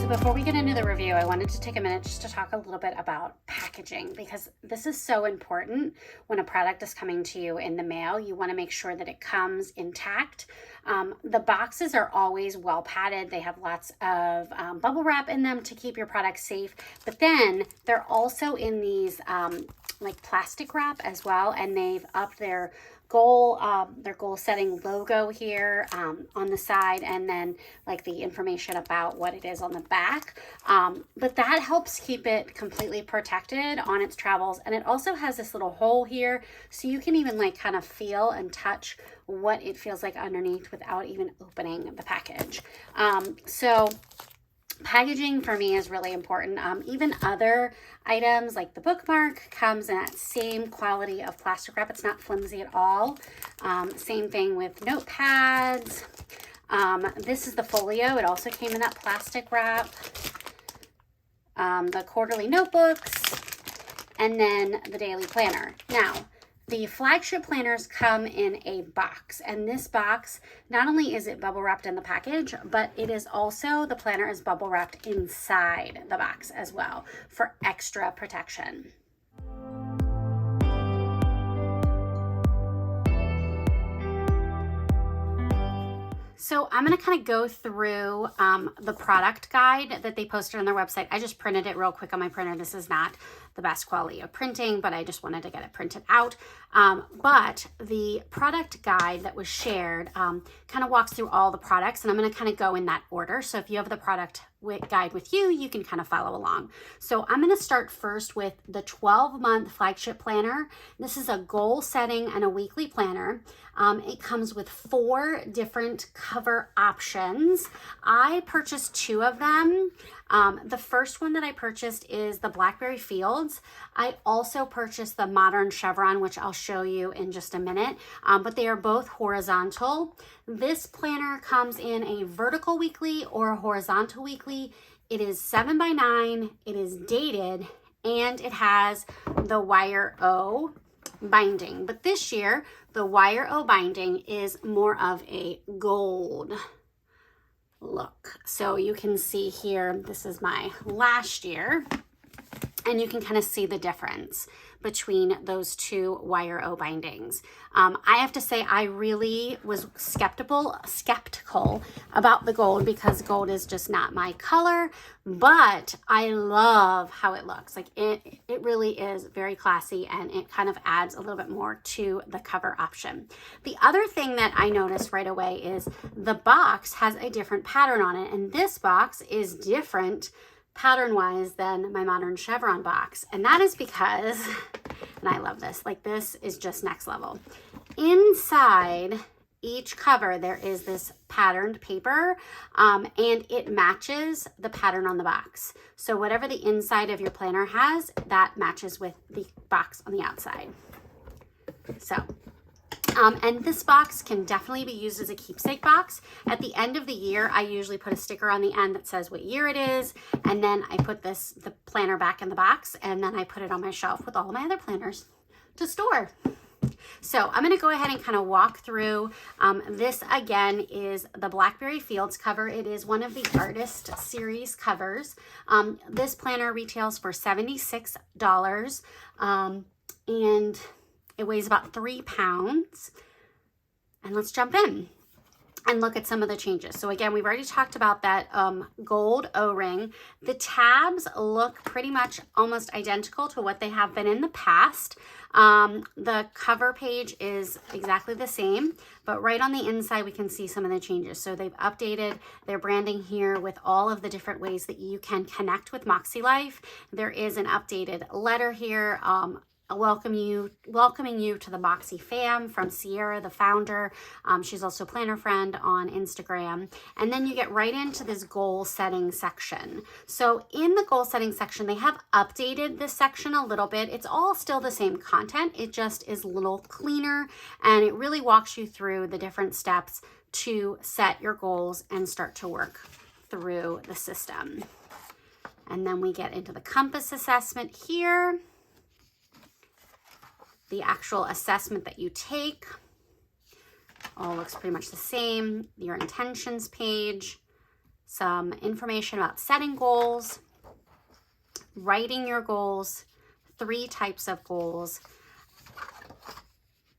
So before we get into the review, I wanted to take a minute just to talk a little bit about packaging, because this is so important. When a product is coming to you in the mail, you want to make sure that it comes intact. The boxes are always well padded. They have lots of bubble wrap in them to keep your product safe, but then they're also in these like plastic wrap as well, and they've upped their goal setting logo here on the side, and then like the information about what it is on the back. But that helps keep it completely protected on its travels. And it also has this little hole here, so you can even like kind of feel and touch what it feels like underneath without even opening the package. So packaging for me is really important. Even other items like the bookmark comes in that same quality of plastic wrap. It's not flimsy at all. Same thing with notepads. This is the Folio. It also came in that plastic wrap. The quarterly notebooks, and then the daily planner. Now, the flagship planners come in a box, and this box, not only is it bubble wrapped in the package, but it is also, the planner is bubble wrapped inside the box as well for extra protection. So I'm going to kind of go through the product guide that they posted on their website. I just printed it real quick on my printer. This is not the best quality of printing, but I just wanted to get it printed out. But the product guide that was shared kind of walks through all the products, and I'm going to kind of go in that order. So if you have the product guide with you, you can kind of follow along. So I'm going to start first with the 12-month flagship planner. This is a goal setting and a weekly planner. It comes with 4 different cover options. I purchased 2 of them. The first one that I purchased is the Blackberry Fields. I also purchased the Modern Chevron, which I'll show you in just a minute, but they are both horizontal. This planner comes in a vertical weekly or a horizontal weekly. It is 7x9, it is dated, and it has the wire O binding. But this year, the wire O binding is more of a gold look. So you can see here, this is my last year, and you can kind of see the difference between those 2 wire O bindings. I have to say, I really was skeptical about the gold, because gold is just not my color, but I love how it looks. Like it really is very classy, and it kind of adds a little bit more to the cover option. The other thing that I noticed right away is the box has a different pattern on it, and this box is different pattern-wise than my Modern Chevron box. And that is because, and I love this, like this is just next level. Inside each cover, there is this patterned paper, and it matches the pattern on the box. So whatever the inside of your planner has, that matches with the box on the outside. So and this box can definitely be used as a keepsake box. At the end of the year, I usually put a sticker on the end that says what year it is, and then I put the planner back in the box, and then I put it on my shelf with all of my other planners to store. So I'm going to go ahead and kind of walk through. This again is the Blackberry Fields cover. It is one of the Artist Series covers. This planner retails for $76, and it weighs about 3 pounds. And let's jump in and look at some of the changes. So again, we've already talked about that gold O-ring. The tabs look pretty much almost identical to what they have been in the past. The cover page is exactly the same, but right on the inside, we can see some of the changes. So they've updated their branding here with all of the different ways that you can connect with Makselife. There is an updated letter here, welcoming you to the Moxie fam from Sierra, the founder. She's also Planner Friend on Instagram. And then you get right into this goal setting section. So in the goal setting section, they have updated this section a little bit. It's all still the same content. It just is a little cleaner, and it really walks you through the different steps to set your goals and start to work through the system. And then we get into the compass assessment here. The actual assessment that you take all looks pretty much the same. Your intentions page, some information about setting goals, writing your goals, 3 types of goals,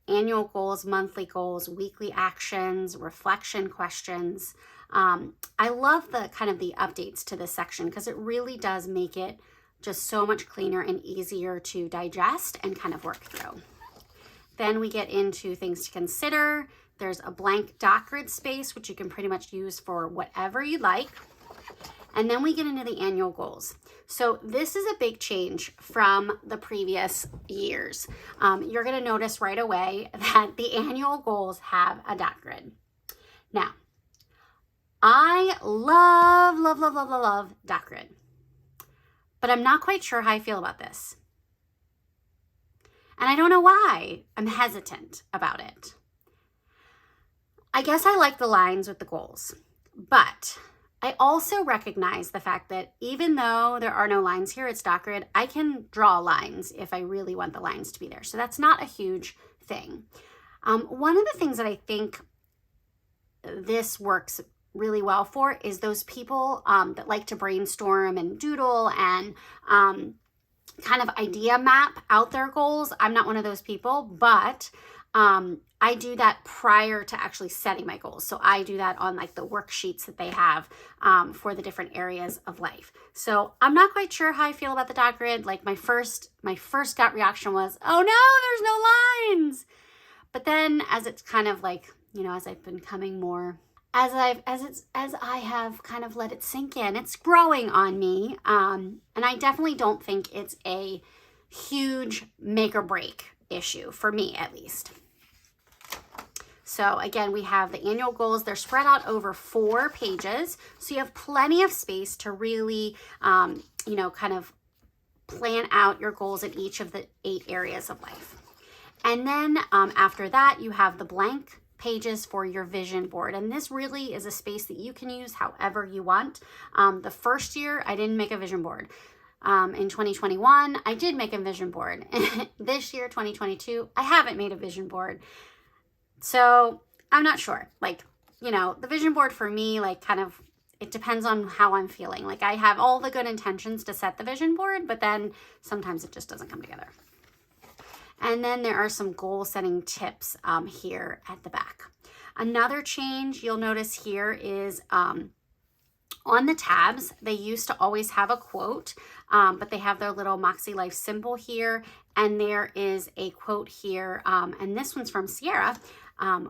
annual goals, monthly goals, weekly actions, reflection questions. I love the kind of the updates to this section because it really does make it just so much cleaner and easier to digest and kind of work through. Then we get into things to consider. There's a blank dot grid space, which you can pretty much use for whatever you like. And then we get into the annual goals. So this is a big change from the previous years. You're gonna notice right away that the annual goals have a dot grid. Now, I love dot grid, but I'm not quite sure how I feel about this. And I don't know why I'm hesitant about it. I guess I like the lines with the goals, but I also recognize the fact that even though there are no lines here, it's dot grid, I can draw lines if I really want the lines to be there. So that's not a huge thing. One of the things that I think this works really well for is those people that like to brainstorm and doodle and kind of idea map out their goals. I'm not one of those people, but I do that prior to actually setting my goals. So I do that on like the worksheets that they have for the different areas of life. So I'm not quite sure how I feel about the dot grid. Like my first gut reaction was, oh no, there's no lines. But then as it's kind of like, you know, as I've been becoming more, as I have kind of let it sink in, it's growing on me. And I definitely don't think it's a huge make or break issue for me, at least. So again, we have the annual goals. They're spread out over 4 pages. So you have plenty of space to really, you know, kind of plan out your goals in each of the 8 areas of life. And then after that, you have the blank pages for your vision board. And this really is a space that you can use however you want. The first year, I didn't make a vision board. In 2021, I did make a vision board. This year, 2022, I haven't made a vision board. So I'm not sure. Like, you know, the vision board for me, like kind of, it depends on how I'm feeling. Like I have all the good intentions to set the vision board, but then sometimes it just doesn't come together. And then there are some goal setting tips here at the back. Another change you'll notice here is on the tabs, they used to always have a quote, but they have their little Makselife symbol here. And there is a quote here, and this one's from Sierra,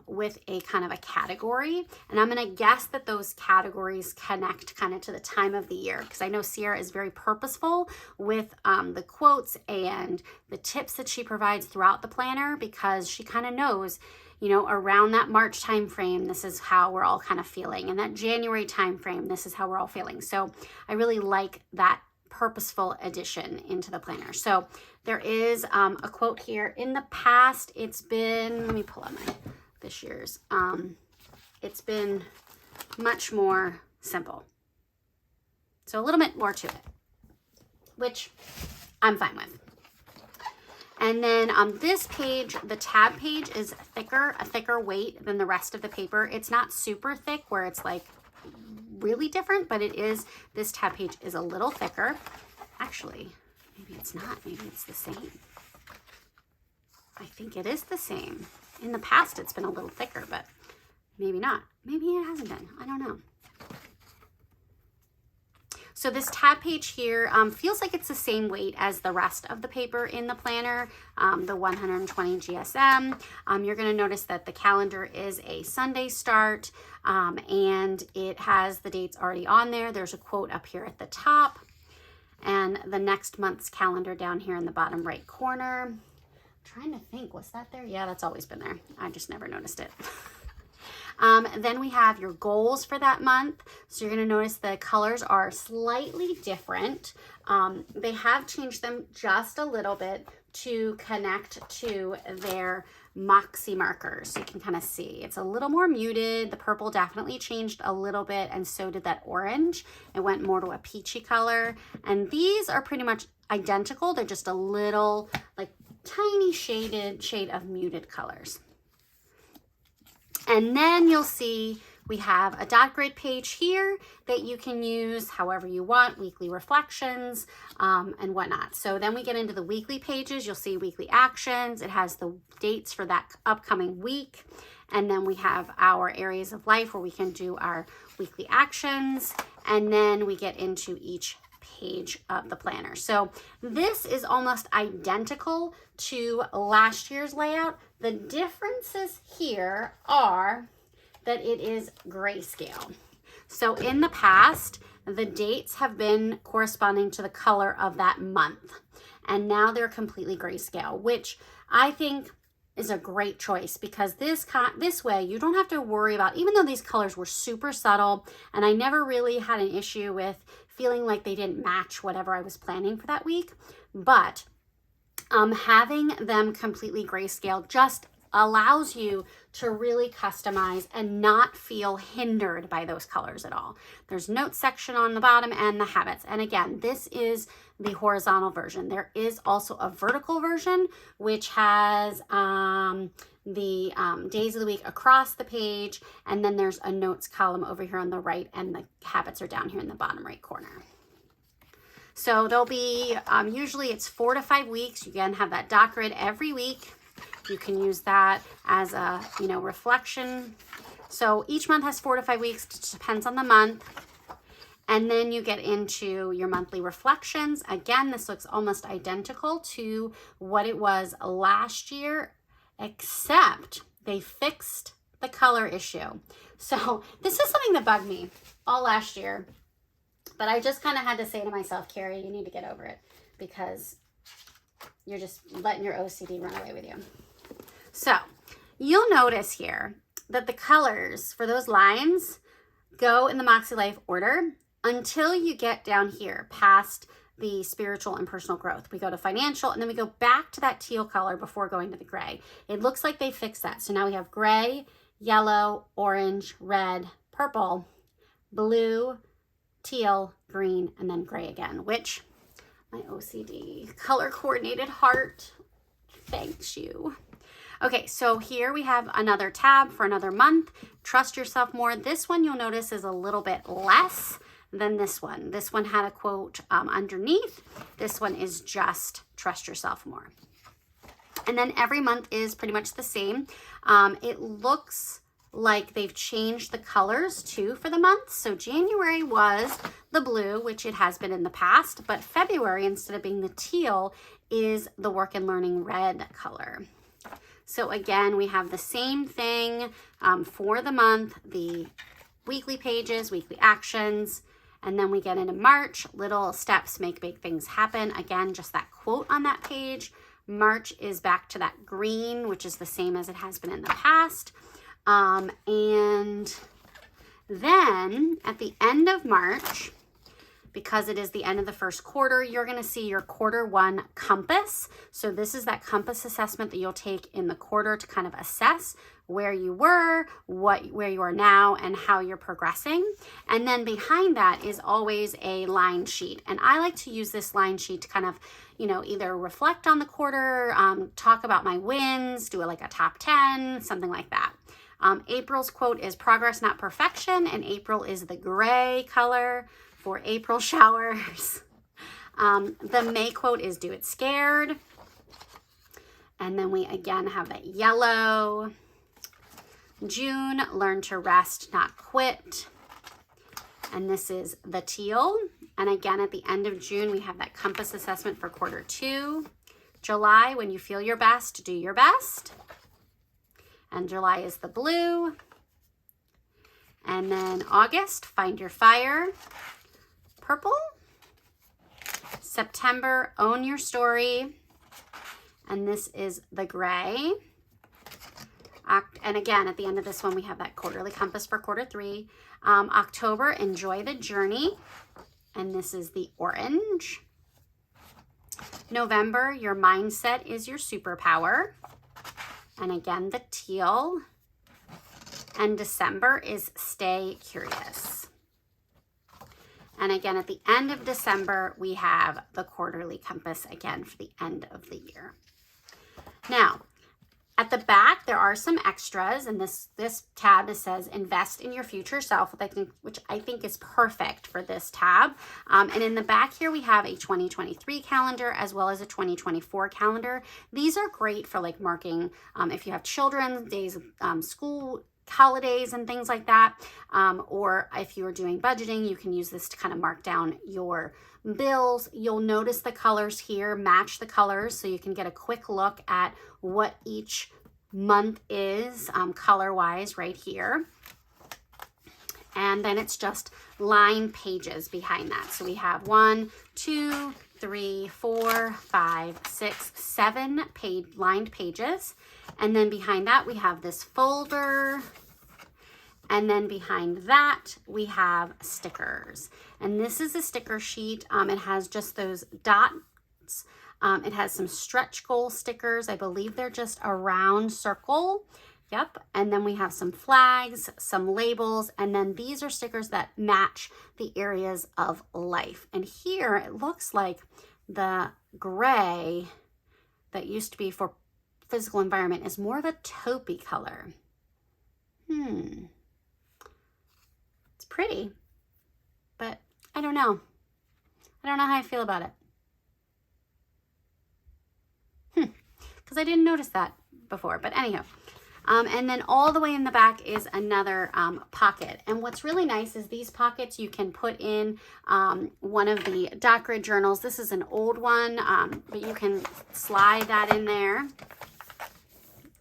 with a kind of a category. And I'm going to guess that those categories connect kind of to the time of the year, because I know Sierra is very purposeful with the quotes and the tips that she provides throughout the planner, because she kind of knows, you know, around that March timeframe, this is how we're all kind of feeling. And that January timeframe, this is how we're all feeling. So I really like that purposeful addition into the planner. So there is a quote here. In the past, it's been, let me pull out this year's. It's been much more simple. So a little bit more to it, which I'm fine with. And then on this page, the tab page is a thicker weight than the rest of the paper. It's not super thick where it's like really different, but it is, this tab page is a little thicker. Actually, maybe it's not, maybe it's the same. I think it is the same. In the past, it's been a little thicker, but maybe not. Maybe it hasn't been, I don't know. So this tab page here feels like it's the same weight as the rest of the paper in the planner, the 120 GSM. You're going to notice that the calendar is a Sunday start, and it has the dates already on there. There's a quote up here at the top, and the next month's calendar down here in the bottom right corner. I'm trying to think, was that there? Yeah, that's always been there. I just never noticed it. Then we have your goals for that month. So you're going to notice the colors are slightly different. They have changed them just a little bit to connect to their Makse markers. So you can kind of see it's a little more muted. The purple definitely changed a little bit, and so did that orange. It went more to a peachy color. And these are pretty much identical. They're just a little like tiny shade of muted colors. And then you'll see We have a dot grid page here that you can use however you want, weekly reflections and whatnot. So then we get into the weekly pages. You'll see weekly actions. It has the dates for that upcoming week. And then we have our areas of life where we can do our weekly actions. And then we get into each page of the planner. So this is almost identical to last year's layout. The differences here are that it is grayscale. So in the past, the dates have been corresponding to the color of that month. And now they're completely grayscale, which I think is a great choice, because this way you don't have to worry about, even though these colors were super subtle and I never really had an issue with feeling like they didn't match whatever I was planning for that week, but having them completely grayscale just allows you to really customize and not feel hindered by those colors at all. There's notes section on the bottom and the habits. And again, this is the horizontal version. There is also a vertical version, which has the days of the week across the page. And then there's a notes column over here on the right, and the habits are down here in the bottom right corner. So there'll be, usually it's 4 to 5 weeks. You can have that dot grid every week. You can use that as a, reflection. So each month has 4 to 5 weeks. It depends on the month. And then you get into your monthly reflections. Again, this looks almost identical to what it was last year, except they fixed the color issue. So this is something that bugged me all last year, but I just kind of had to say to myself, Carrie, you need to get over it, because you're just letting your OCD run away with you. So you'll notice here that the colors for those lines go in the Makselife order until you get down here past the spiritual and personal growth. We go to financial, and then we go back to that teal color before going to the gray. It looks like they fixed that. So now we have gray, yellow, orange, red, purple, blue, teal, green, and then gray again, which my OCD color coordinated heart thanks you. Okay, so here we have another tab for another month. Trust yourself more. This one you'll notice is a little bit less than this one. This one had a quote underneath. This one is just trust yourself more. And then every month is pretty much the same. It looks like they've changed the colors too for the month. So January was the blue, which it has been in the past, but February, instead of being the teal, is the work and learning red color. So again, we have the same thing for the month, the weekly pages, weekly actions, and then we get into March, little steps make big things happen. Again, just that quote on that page. March is back to that green, which is the same as it has been in the past. And then at the end of March, because it is the end of the first quarter, you're going to see your quarter one compass. So this is that compass assessment that you'll take in the quarter to kind of assess where you were, where you are now, and how you're progressing. And then behind that is always a line sheet. And I like to use this line sheet to kind of, either reflect on the quarter, talk about my wins, do like a top 10, something like that. April's quote is progress, not perfection. And April is the gray color for April showers. The May quote is do it scared. And then we again have that yellow. June, learn to rest, not quit. And this is the teal. And again, at the end of June, we have that compass assessment for quarter two. July, when you feel your best, do your best. And July is the blue. And then August, find your fire. Purple. September, own your story. And this is the gray. And again, at the end of this one, we have that quarterly compass for quarter three. October, enjoy the journey. And this is the orange. November, your mindset is your superpower. And again, the teal. And December is stay curious. And again, at the end of December, we have the quarterly compass again for the end of the year. Now, At the back, there are some extras, and this tab that says invest in your future self, which I think is perfect for this tab. And in the back here, we have a 2023 calendar as well as a 2024 calendar. These are great for like marking if you have children, days of school, holidays and things like that, or if you are doing budgeting, you can use this to kind of mark down your bills. You'll notice the colors here match the colors, so you can get a quick look at what each month is color wise right here. And then it's just line pages behind that. So we have 1, 2, 3, 4, 5, 6, 7 lined pages. And then behind that, we have this folder. And then behind that, we have stickers. And this is a sticker sheet. It has just those dots. It has some stretch goal stickers. I believe they're just a round circle. Yep. And then we have some flags, some labels, and then these are stickers that match the areas of life. And here it looks like the gray that used to be for physical environment is more of a taupey color. It's pretty, but I don't know. I don't know how I feel about it. Because I didn't notice that before, but anyhow. And then all the way in the back is another pocket. And what's really nice is these pockets you can put in one of the dot grid journals. This is an old one, but you can slide that in there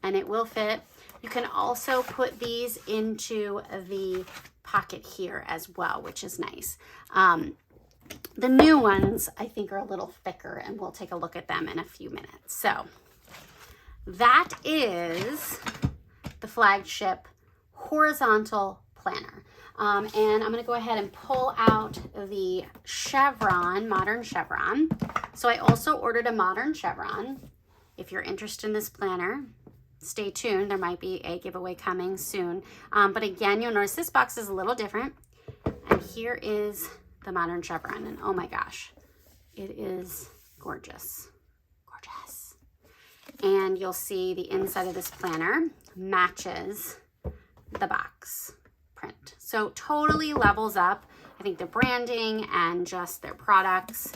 and it will fit. You can also put these into the pocket here as well, which is nice. The new ones I think are a little thicker, and we'll take a look at them in a few minutes. So that is the Flagship horizontal planner. And I'm going to go ahead and pull out the chevron, modern chevron. So I also ordered a modern chevron. If you're interested in this planner, stay tuned. There might be a giveaway coming soon. But again, you'll notice this box is a little different. And here is the modern chevron. And oh my gosh, it is gorgeous. Gorgeous. And you'll see the inside of this planner matches the box print. So totally levels up. I think the branding and just their products,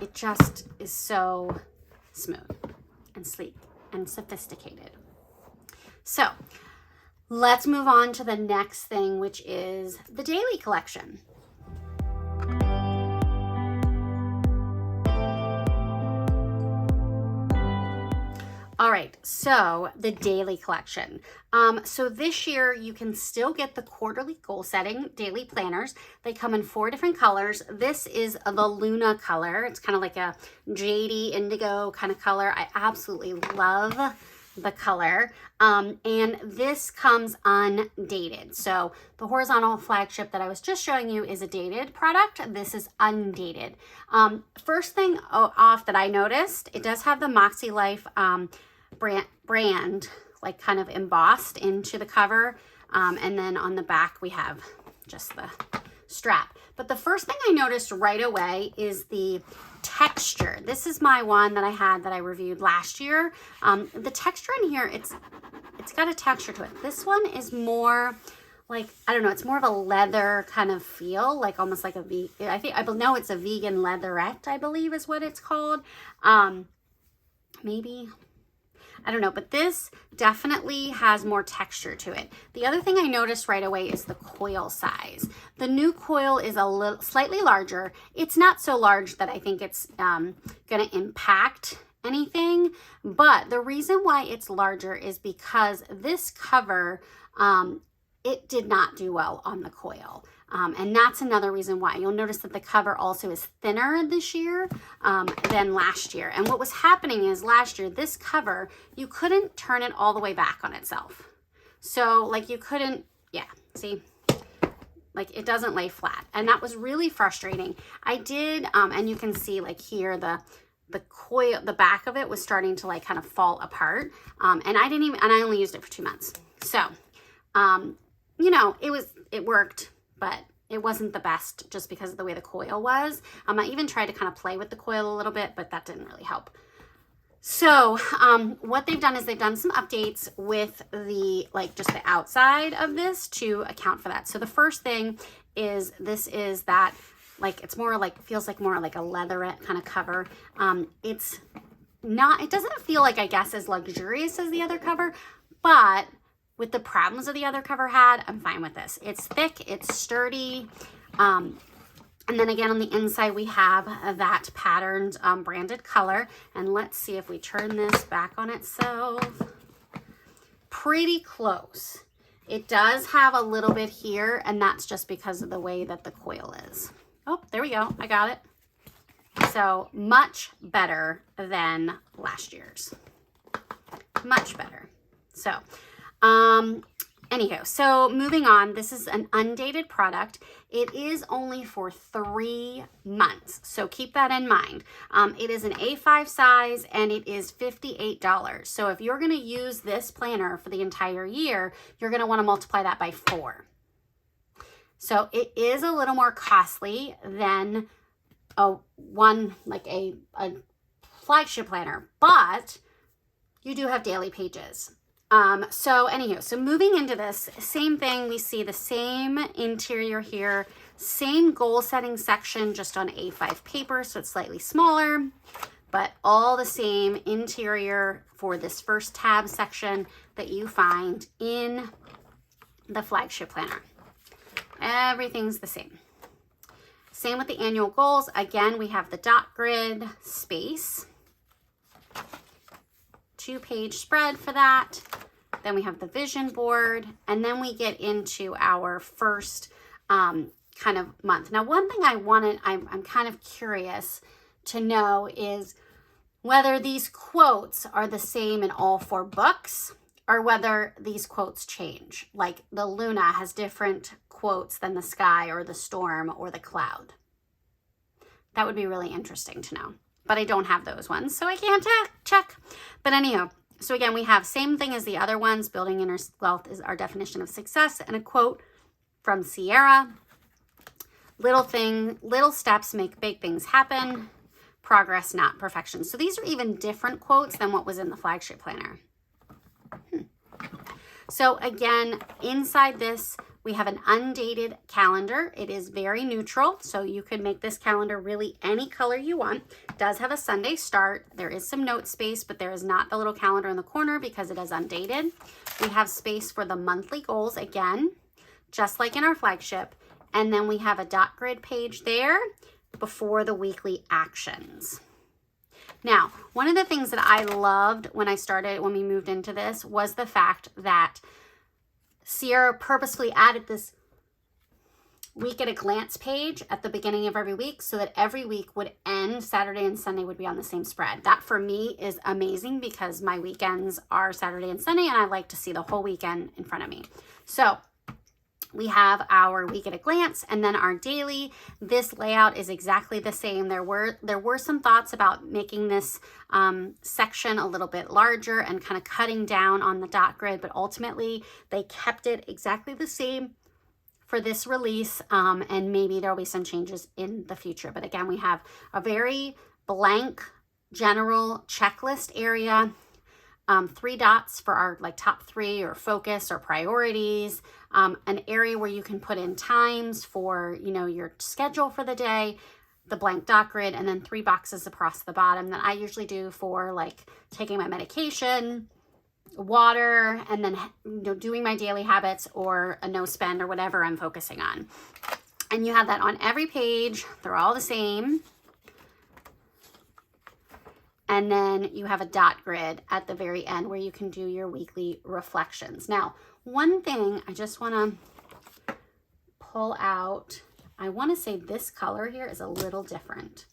it just is so smooth and sleek and sophisticated. So let's move on to the next thing, which is the daily collection. All right, so the daily collection. So this year you can still get the quarterly goal setting daily planners. They come in 4 different colors. This is the Luna color. It's kind of like a jadey indigo kind of color. I absolutely love the color. And this comes undated. So the horizontal flagship that I was just showing you is a dated product. This is undated. First thing off that I noticed, it does have the Makselife brand like kind of embossed into the cover. And then on the back we have just the strap. But the first thing I noticed right away is the texture. This is my one that I had that I reviewed last year. The texture in here, it's got a texture to it. This one is more like, I don't know, it's more of a leather kind of feel, like almost like a I know it's a vegan leatherette, I believe is what it's called. Maybe, I don't know, but this definitely has more texture to it. The other thing I noticed right away is the coil size. The new coil is a little slightly larger. It's not so large that I think it's going to impact anything, but the reason why it's larger is because this cover, it did not do well on the coil. And that's another reason why. You'll notice that the cover also is thinner this year than last year. And what was happening is last year, this cover, you couldn't turn it all the way back on itself. So like you couldn't, yeah, see? Like it doesn't lay flat. And that was really frustrating. I did, and you can see like here, the coil, the back of it was starting to like kind of fall apart. And I only used it for 2 months. So, you know, it worked, but it wasn't the best just because of the way the coil was. I even tried to kind of play with the coil a little bit, but that didn't really help. So what they've done is they've done some updates with the, like, just the outside of this to account for that. So the first thing is, this is that, like, it's more like, feels like more like a leatherette kind of cover. It's not, it doesn't feel like, I guess, as luxurious as the other cover, but with the problems that the other cover had, I'm fine with this. It's thick, it's sturdy. And then again, on the inside, we have that patterned branded color. And let's see if we turn this back on itself. Pretty close. It does have a little bit here, and that's just because of the way that the coil is. Oh, there we go. I got it. So much better than last year's. Much better. So, anyhow, so moving on, this is an undated product. It is only for 3 months, so keep that in mind. It is an A5 size, and it is $58. So if you're going to use this planner for the entire year, you're going to want to multiply that by 4. So it is a little more costly than a flagship planner, but you do have daily pages. So anyhow, so moving into this, same thing, we see the same interior here, same goal setting section, just on A5 paper, so it's slightly smaller, but all the same interior for this first tab section that you find in the flagship planner. Everything's the same. Same with the annual goals. Again, we have the dot grid space, 2-page spread for that. Then we have the vision board, and then we get into our first kind of month. Now, one thing I'm kind of curious to know is whether these quotes are the same in all 4 books, or whether these quotes change. Like the Luna has different quotes than the sky or the storm or the cloud. That would be really interesting to know, but I don't have those ones, so I can't check. But anyhow, so again, we have same thing as the other ones. Building inner wealth is our definition of success, and a quote from Sierra. Little steps make big things happen. Progress, not perfection. So these are even different quotes than what was in the flagship planner. So again, inside this, we have an undated calendar. It is very neutral, so you can make this calendar really any color you want. It does have a Sunday start. There is some note space, but there is not the little calendar in the corner because it is undated. We have space for the monthly goals again, just like in our flagship. And then we have a dot grid page there before the weekly actions. Now, one of the things that I loved when we moved into this was the fact that Sierra purposefully added this week at a glance page at the beginning of every week so that every week would end, Saturday and Sunday would be on the same spread. That for me is amazing because my weekends are Saturday and Sunday, and I like to see the whole weekend in front of me. So we have our week at a glance and then our daily. This layout is exactly the same. There were some thoughts about making this section a little bit larger and kind of cutting down on the dot grid, but ultimately they kept it exactly the same for this release, and maybe there'll be some changes in the future. But again, we have a very blank general checklist area, 3 dots for our top 3 or focus or priorities, an area where you can put in times for your schedule for the day, the blank dot grid, and then 3 boxes across the bottom that I usually do for taking my medication, water, and then doing my daily habits or a no spend or whatever I'm focusing on. And you have that on every page. They're all the same. And then you have a dot grid at the very end where you can do your weekly reflections. Now, one thing I just want to pull out, I want to say this color here is a little different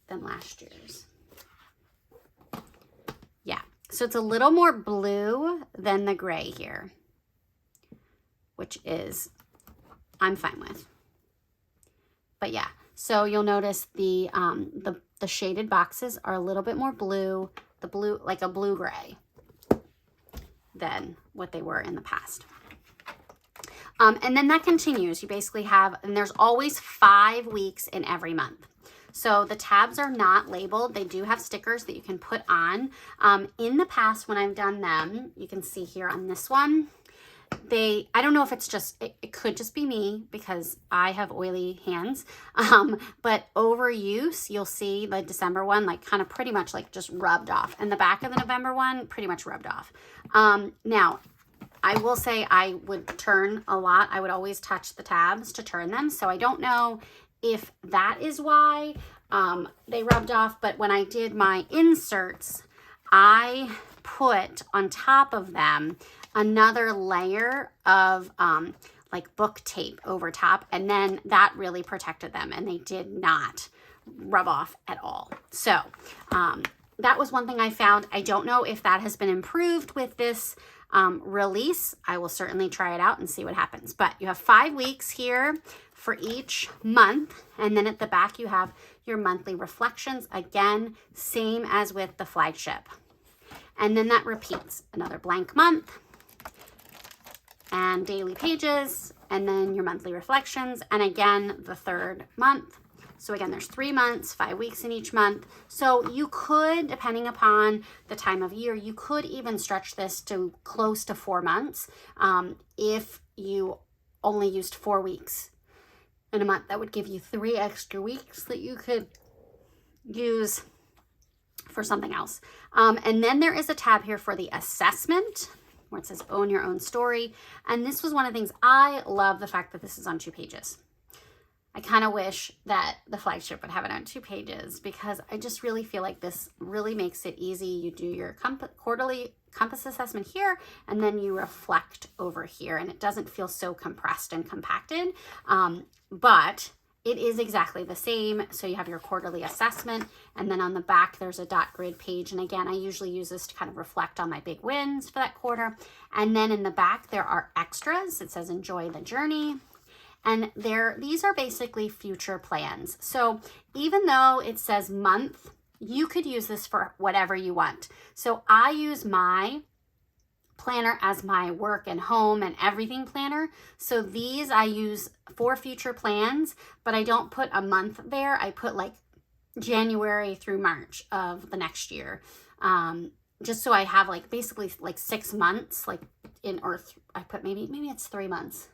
than last year's. Yeah, so it's a little more blue than the gray here, which is, I'm fine with. But yeah, so you'll notice the shaded boxes are a little bit more blue, like a blue-gray than what they were in the past. And then that continues. You basically have, and there's always 5 weeks in every month. So the tabs are not labeled. They do have stickers that you can put on. In the past, when I've done them, you can see here on this one, I don't know if it's just, it could just be me because I have oily hands, but overuse, you'll see the December one, like kind of pretty much like just rubbed off, and the back of the November one pretty much rubbed off. Now, I will say I would turn a lot. I would always touch the tabs to turn them. So I don't know if that is why they rubbed off, but when I did my inserts, I put on top of them another layer of like book tape over top, and then that really protected them, and they did not rub off at all. So that was one thing I found. I don't know if that has been improved with this release. I will certainly try it out and see what happens. But you have 5 weeks here for each month, and then at the back you have your monthly reflections. Again, same as with the flagship. And then that repeats, another blank month, and daily pages, and then your monthly reflections, and again the third month. So again, there's 3 months, 5 weeks in each month. So you could, depending upon the time of year, you could even stretch this to close to 4 months if you only used 4 weeks in a month. That would give you 3 extra weeks that you could use for something else. And then there is a tab here for the assessment, where it says own your own story. And this was one of the things, I love the fact that this is on 2 pages. I kind of wish that the flagship would have it on 2 pages, because I just really feel like this really makes it easy. You do your quarterly compass assessment here, and then you reflect over here, and it doesn't feel so compressed and compacted, but it is exactly the same. So you have your quarterly assessment, and then on the back there's a dot grid page, and again, I usually use this to kind of reflect on my big wins for that quarter. And then in the back there are extras. It says enjoy the journey, and these are basically future plans. So even though it says month, you could use this for whatever you want. So I use my planner as my work and home and everything planner. So these I use for future plans, but I don't put a month there. I put like January through March of the next year. Just so I have like basically like 6 months, like I put maybe it's 3 months.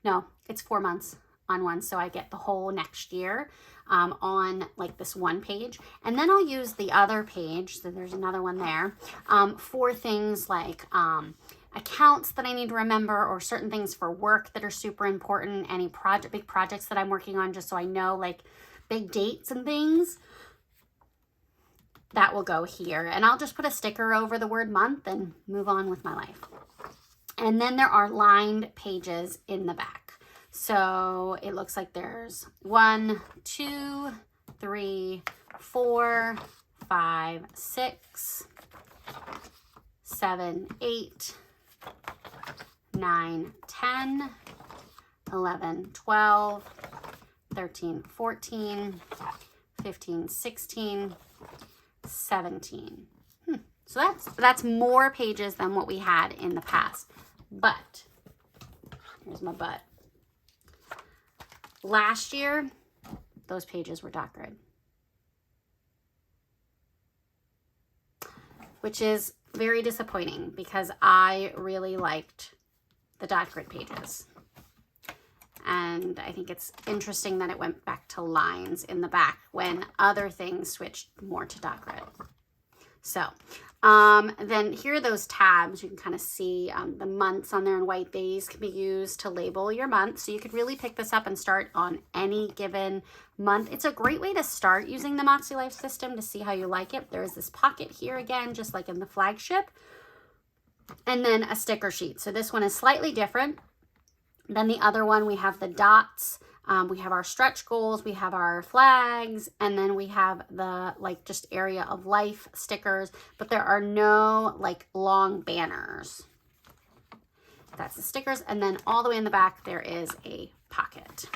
No, it's 4 months on one. So I get the whole next year on like this one page. And then I'll use the other page, so there's another one there, for things like accounts that I need to remember, or certain things for work that are super important, any big projects that I'm working on, just so I know like big dates and things. That will go here. And I'll just put a sticker over the word month and move on with my life. And then there are lined pages in the back. So it looks like there's 1, 2, 3, 4, 5, 6, 7, 8, 9, 10, 11, 12, 13, 14, 15, 16, 17. So that's more pages than what we had in the past. But here's my but. Last year, those pages were dot grid, which is very disappointing because I really liked the dot grid pages. And I think it's interesting that it went back to lines in the back when other things switched more to dot grid. So then here are those tabs. You can kind of see the months on there in white. These can be used to label your month. So you could really pick this up and start on any given month. It's a great way to start using the Makselife system to see how you like it. There is this pocket here again, just like in the flagship. And then a sticker sheet. So this one is slightly different than the other one. We have the dots. We have our stretch goals, we have our flags, and then we have the like just area of life stickers, but there are no like long banners. That's the stickers. And then all the way in the back, there is a pocket.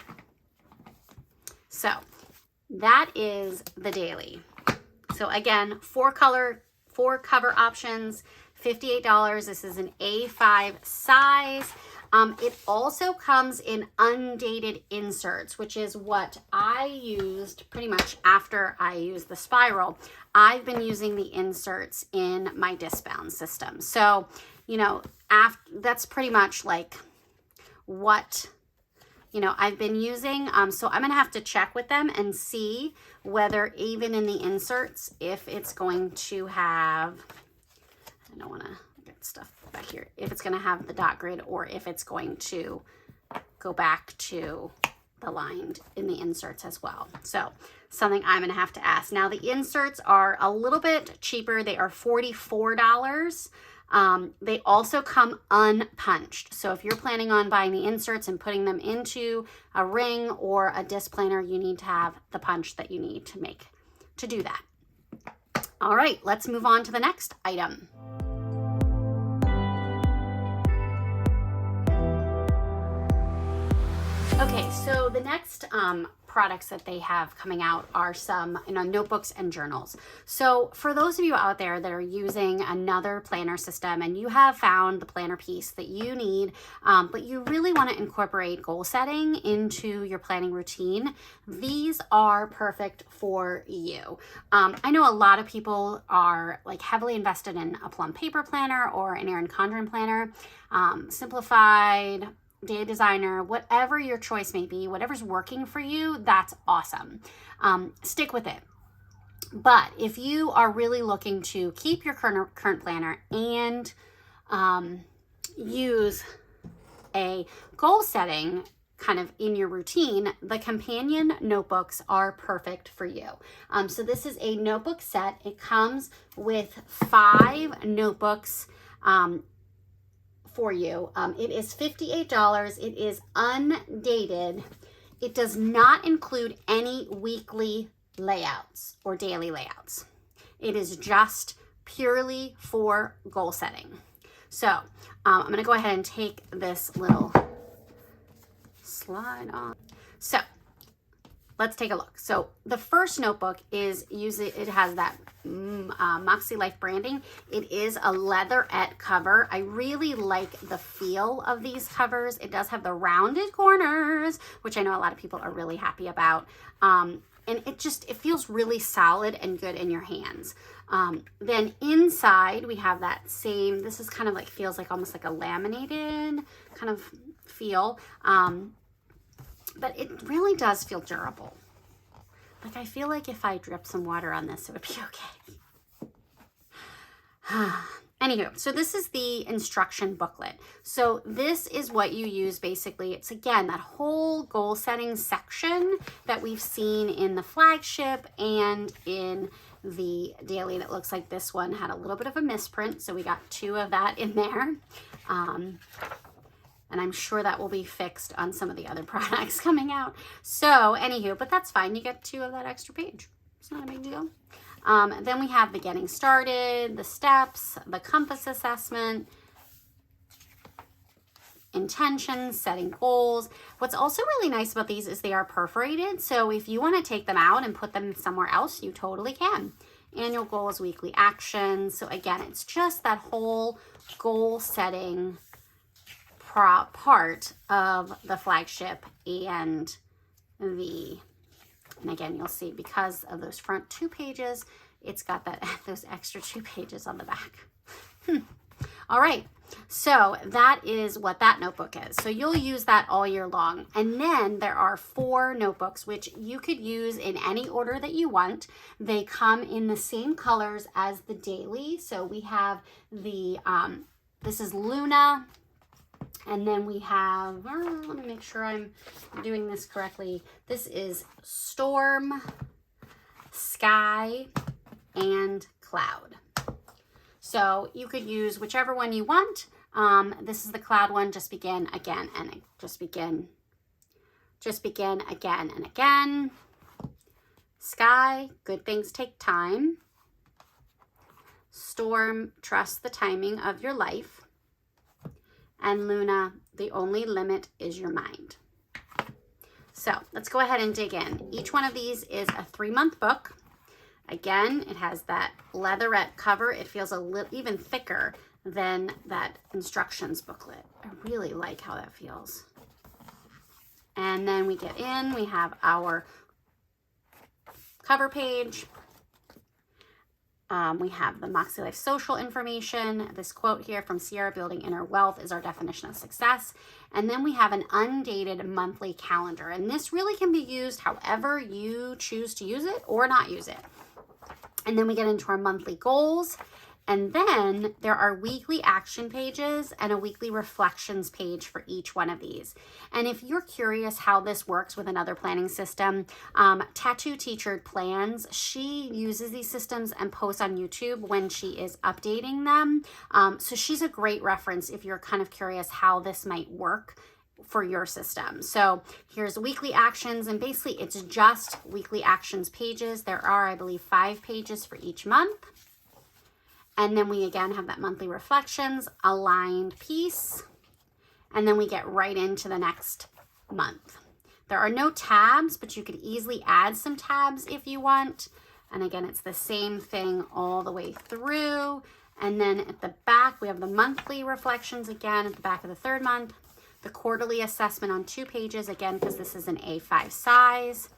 So that is the daily. So again, 4 cover options, $58. This is an A5 size. It also comes in undated inserts, which is what I used pretty much after I used the spiral. I've been using the inserts in my disc-bound system. So, you know, that's pretty much like what, you know, I've been using. So I'm gonna have to check with them and see whether even in the inserts, if it's going to have, I don't wanna get stuff back here, if it's gonna have the dot grid or if it's going to go back to the lined in the inserts as well. So something I'm gonna have to ask. Now the inserts are a little bit cheaper. They are $44. They also come unpunched. So if you're planning on buying the inserts and putting them into a ring or a disc planner, you need to have the punch that you need to do that. All right, let's move on to the next item. Okay, so the next products that they have coming out are some, you know, notebooks and journals. So for those of you out there that are using another planner system and you have found the planner piece that you need, but you really want to incorporate goal setting into your planning routine, these are perfect for you. I know a lot of people are like heavily invested in a plum paper planner or an Erin Condren planner, simplified, Day Designer, whatever your choice may be, whatever's working for you, that's awesome. Stick with it. But if you are really looking to keep your current planner and use a goal setting kind of in your routine, the companion notebooks are perfect for you. So this is a notebook set. It comes with 5 notebooks for you. It is $58. It is undated. It does not include any weekly layouts or daily layouts. It is just purely for goal setting. So I'm going to go ahead and take this little slide on. So let's take a look. So the first notebook is it has that Makselife branding. It is a leatherette cover. I really like the feel of these covers. It does have the rounded corners, which I know a lot of people are really happy about. And it feels really solid and good in your hands. Then inside we have that same, this is kind of like, feels like almost like a laminated kind of feel. But it really does feel durable. Like I feel like if I drip some water on this, it would be okay. Anywho, so this is the instruction booklet. So this is what you use basically. It's again, that whole goal setting section that we've seen in the flagship and in the daily. That looks like this one had a little bit of a misprint. So we got 2 of that in there. And I'm sure that will be fixed on some of the other products coming out. So anywho, but that's fine. You get 2 of that extra page. It's not a big deal. Then we have the getting started, the steps, the compass assessment, intentions, setting goals. What's also really nice about these is they are perforated. So if you want to take them out and put them somewhere else, you totally can. Annual goals, weekly actions. So again, it's just that whole goal setting part of the flagship and again, you'll see because of those front 2 pages, it's got those extra 2 pages on the back. All right, so that is what that notebook is. So you'll use that all year long. And then there are 4 notebooks, which you could use in any order that you want. They come in the same colors as the daily. So we have the, this is Luna. And then we have, let me make sure I'm doing this correctly. This is Storm, Sky, and Cloud. So you could use whichever one you want. This is the Cloud one, just begin again and just begin again and again. Sky, good things take time. Storm, trust the timing of your life. And Luna, the only limit is your mind. So let's go ahead and dig in. Each one of these is a 3-month book. Again, it has that leatherette cover. It feels a little even thicker than that instructions booklet. I really like how that feels. And then we get in, we have our cover page. We have the Makselife social information. This quote here from Sierra, building inner wealth is our definition of success. And then we have an undated monthly calendar. And this really can be used however you choose to use it or not use it. And then we get into our monthly goals. And then there are weekly action pages and a weekly reflections page for each one of these. And if you're curious how this works with another planning system, Tattoo Teacher Plans, she uses these systems and posts on YouTube when she is updating them. So she's a great reference if you're kind of curious how this might work for your system. So here's weekly actions, and basically it's just weekly actions pages. There are, I believe, 5 pages for each month. And then we again have that monthly reflections, aligned piece, and then we get right into the next month. There are no tabs, but you could easily add some tabs if you want. And again, it's the same thing all the way through. And then at the back, we have the monthly reflections again at the back of the 3rd month, the quarterly assessment on 2 pages, again, because this is an A5 size.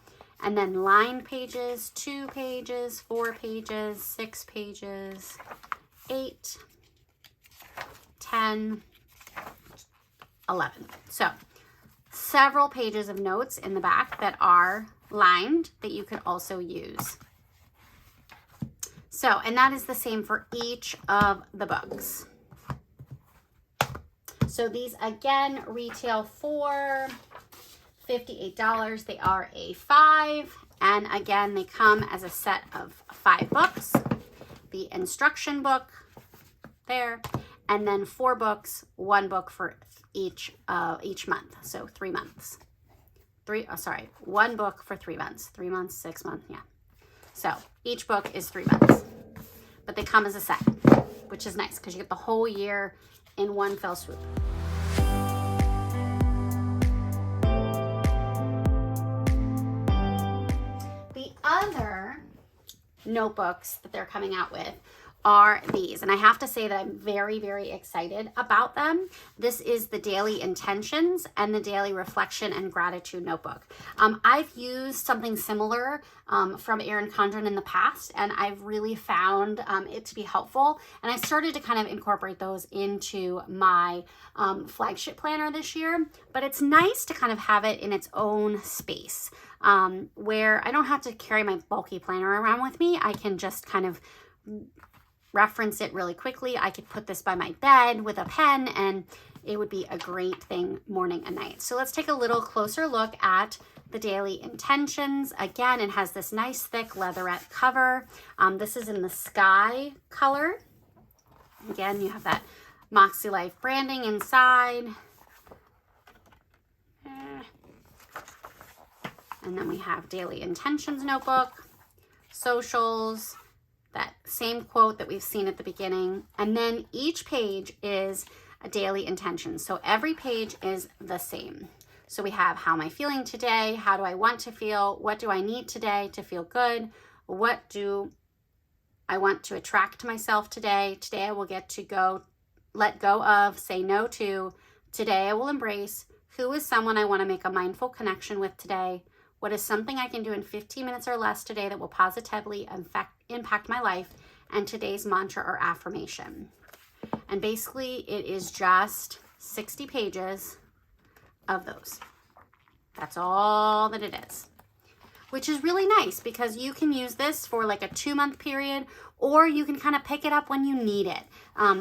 And then lined pages, 2 pages, 4 pages, 6 pages, 8, 10, 11. So several pages of notes in the back that are lined that you could also use. So, and that is the same for each of the books. So these again retail for $58. They are A5, and again they come as a set of 5 books. The instruction book there, and then 4 books, 1 book for each month. So 3 months. 1 book for 3 months. 3 months, 6 months, yeah. So each book is 3 months, but they come as a set, which is nice because you get the whole year in one fell swoop. The other notebooks that they're coming out with are these, and I have to say that I'm very, very excited about them. This is the Daily Intentions and the Daily Reflection and Gratitude Notebook. I've used something similar from Erin Condren in the past, and I've really found it to be helpful, and I started to kind of incorporate those into my flagship planner this year, but it's nice to kind of have it in its own space where I don't have to carry my bulky planner around with me. I can just kind of reference it really quickly. I could put this by my bed with a pen, and it would be a great thing morning and night. So let's take a little closer look at the Daily Intentions. Again, it has this nice thick leatherette cover. This is in the sky color. Again, you have that Makselife branding inside. And then we have Daily Intentions notebook, socials, that same quote that we've seen at the beginning. And then each page is a daily intention. So every page is the same. So we have, how am I feeling today? How do I want to feel? What do I need today to feel good? What do I want to attract to myself today? Today I will get to let go of, say no to. Today I will embrace. Who is someone I want to make a mindful connection with today? What is something I can do in 15 minutes or less today that will positively impact my life? And today's mantra or affirmation. And basically it is just 60 pages of those. That's all that it is, which is really nice because you can use this for like a 2-month period, or you can kind of pick it up when you need it.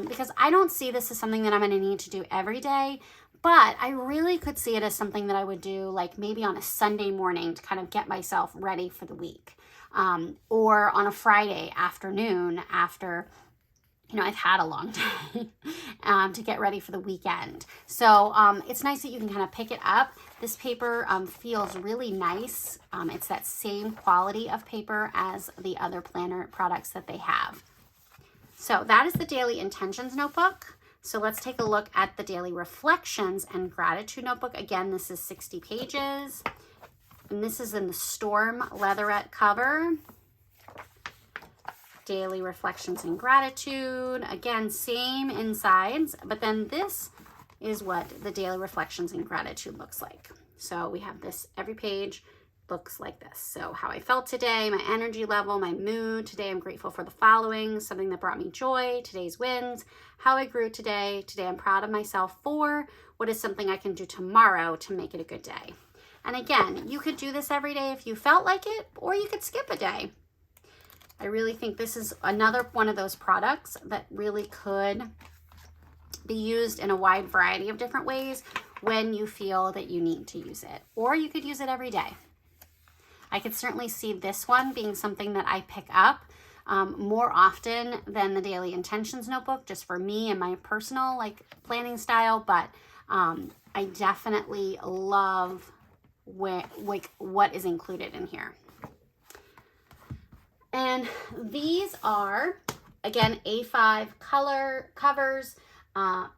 Because I don't see this as something that I'm going to need to do every day. But I really could see it as something that I would do like maybe on a Sunday morning to kind of get myself ready for the week. Or on a Friday afternoon after, I've had a long day to get ready for the weekend. So it's nice that you can kind of pick it up. This paper feels really nice. It's that same quality of paper as the other planner products that they have. So that is the Daily Intentions notebook. So let's take a look at the Daily Reflections and Gratitude notebook. Again, this is 60 pages. And this is in the Storm leatherette cover. Daily Reflections and Gratitude. Again, same insides, but then this is what the Daily Reflections and Gratitude looks like. So we have this, every page looks like this. So how I felt today, my energy level, my mood. Today I'm grateful for the following, something that brought me joy, today's wins, how I grew today. Today I'm proud of myself for, what is something I can do tomorrow to make it a good day. And again, you could do this every day if you felt like it, or you could skip a day. I really think this is another one of those products that really could be used in a wide variety of different ways when you feel that you need to use it. Or you could use it every day. I could certainly see this one being something that I pick up more often than the Daily Intentions Notebook, just for me and my personal planning style. But I definitely love what is included in here. And these are, again, A5 color covers, again,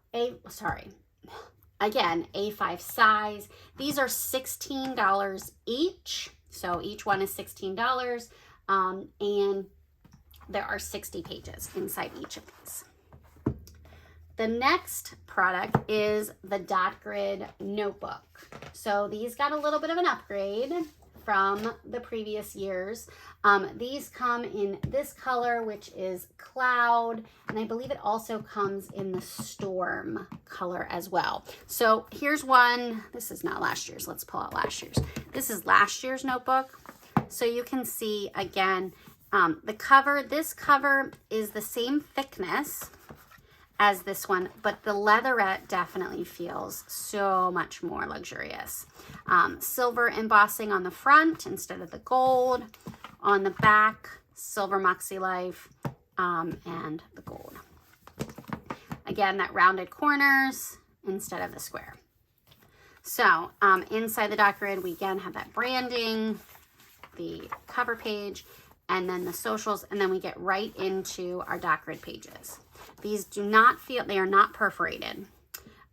A5 size. These are $16 each. So each one is $16. And there are 60 pages inside each of these. The next product is the Dot Grid Notebook. So these got a little bit of an upgrade from the previous years. These come in this color, which is Cloud, and I believe it also comes in the Storm color as well. So here's one. This is not last year's. Let's pull out last year's. This is last year's notebook. So you can see, again, the cover. This cover is the same thickness as this one, but the leatherette definitely feels so much more luxurious. Silver embossing on the front instead of the gold. On the back, silver Makselife and the gold. Again, that rounded corners instead of the square. So inside the Dot Grid, we again have that branding, the cover page, and then the socials, and then we get right into our Dot Grid pages. These do not feel, they are not perforated.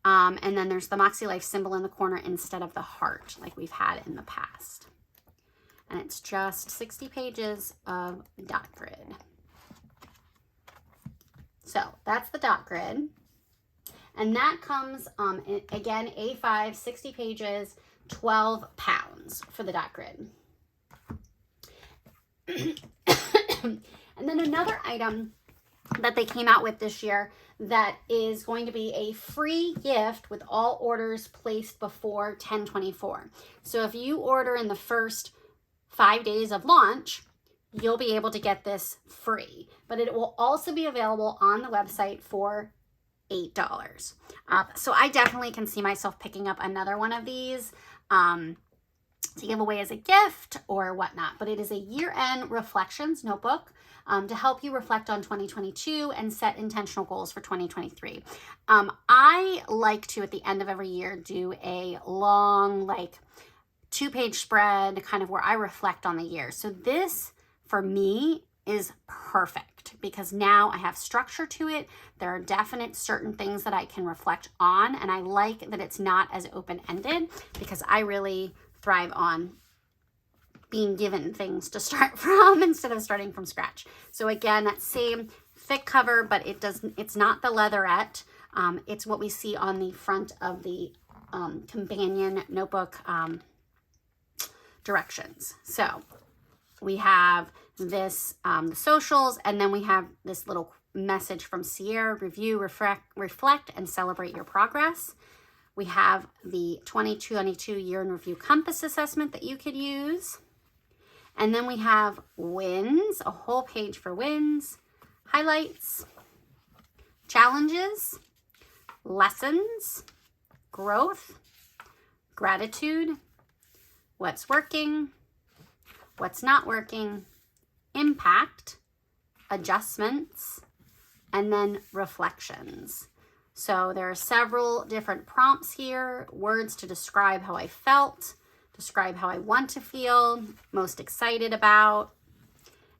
And then there's the Makselife symbol in the corner instead of the heart like we've had in the past. And it's just 60 pages of Dot Grid. So that's the Dot Grid. And that comes, again, A5, 60 pages, 12 pounds for the Dot Grid. And then another item that they came out with this year that is going to be a free gift with all orders placed before 10/24. So if you order in the first 5 days of launch, you'll be able to get this free. But it will also be available on the website for $8. So I definitely can see myself picking up another one of these to give away as a gift or whatnot. But it is a year-end reflections notebook to help you reflect on 2022 and set intentional goals for 2023. I like to, at the end of every year, do a long, 2-page spread kind of where I reflect on the year. So this, for me, is perfect because now I have structure to it. There are definite certain things that I can reflect on, and I like that it's not as open-ended because I really thrive on being given things to start from instead of starting from scratch. So again, that same thick cover, but it's not the leatherette. It's what we see on the front of the companion notebook directions. So we have this, the socials, and then we have this little message from Sierra: review, reflect, and celebrate your progress. We have the 2022 year in review compass assessment that you could use. And then we have wins, a whole page for wins, highlights, challenges, lessons, growth, gratitude, what's working, what's not working, impact, adjustments, and then reflections. So there are several different prompts here, words to describe how I felt, describe how I want to feel, most excited about,